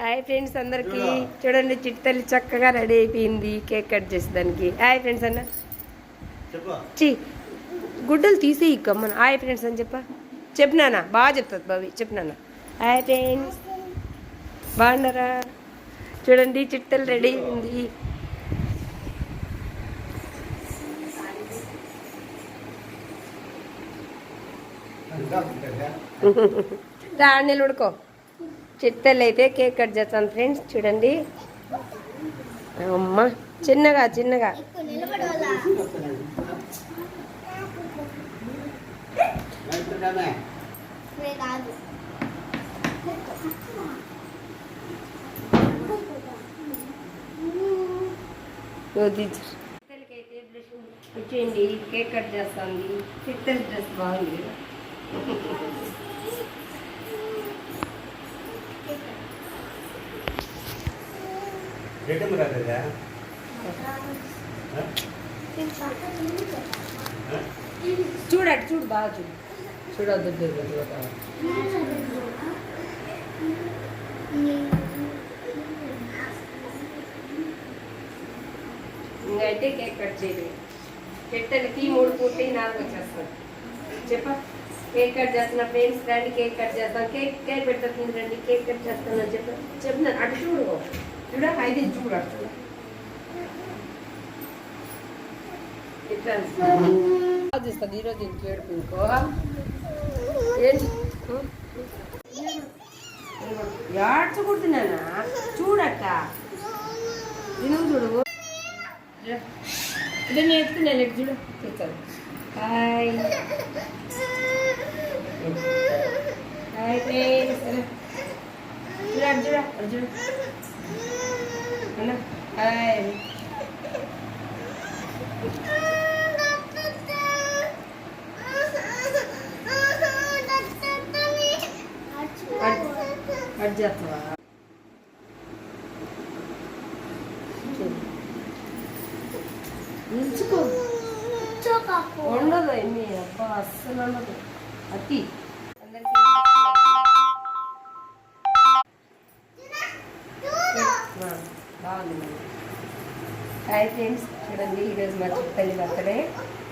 Hi friends అందరికి చూడండి చిట్టతల్లి చక్కగా రెడీ అయిపోయింది కేక్ కట్ చేసేదానికి. హాయ్ ఫ్రెండ్స్ అన్న చి గుడ్డలు తీసి గమ్మన హాయ్ ఫ్రెండ్స్ అని చెప్పినానా బాగా చెప్తుంది బాబీ చెప్పినానా. హాయ్ ఫ్రెండ్స్ బాగున్నారా? చూడండి చిట్టతల్లి రెడీ అయింది. రాణీలు ఉడుకో చిట్టతల్లి అయితే కేక్ కట్ చేస్తాను ఫ్రెండ్స్. చూడండి అమ్మ చిన్నగా చిన్నగా వచ్చేయండి కేక్ కట్ చేస్తుంది. చిట్టతల్లి డ్రెస్ బాగుంది. చూడు చూడు బాగా చూడు చూడొద్దు. ఇంకైతే కేక్ కట్ చేయలేదు. చిట్టతల్లికి 3 పూర్తి 4 వచ్చేస్తాను. కేక్ కట్ చేస్తున్నా ఫ్రెండ్స్ రండి కేక్ కట్ చేస్తాను. కేక్ పెడుతుంది రండి కేక్ కట్ చేస్తాను అని చెప్తున్నాను. అటు చూడు చూడ 5 చూడు అటు చూడ ఇట్లా చూస్తుంది. ఈరోజు ఇంటికి ఏడుపు ఇంకో ఏంటి ఏడ్చకూడుతున్నానా చూడక్క నువ్వు చూడు. ఇదే నేను ఎత్తున్నాను ఎటు చూడు చూస్తాను. హాయ్ హాయ్ ఫ్రెండ్స్ చూడ చూడ చూడు హాయ్ కట్ చేస్తావా? నిల్చుకో ఉండదు ఎన్ని అబ్బా అస్సలు ఉండదు అతి అందరికీ. బాగుంది. హాయ్ ఫ్రెండ్స్ చూడండి ఈరోజు మా చిట్టతల్లి బర్త్డే.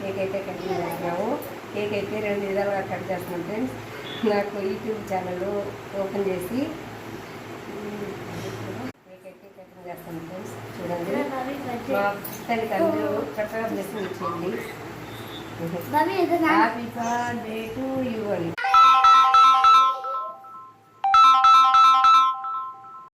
కేక్ అయితే కట్ చేస్తున్నాము. కేక్ అయితే 2 విధాలుగా కట్ చేస్తున్నాం ఫ్రెండ్స్. నాకు యూట్యూబ్ ఛానల్ ఓపెన్ చేసి కేక్ అయితే కటింగ్ చేస్తాను ఫ్రెండ్స్. చూడండి మా చిట్టతల్లికి అందరూ చక్కగా బ్లెస్సింగ్ ఇచ్చేయండి. హ్యాపీ బర్త్డే టు యూ అని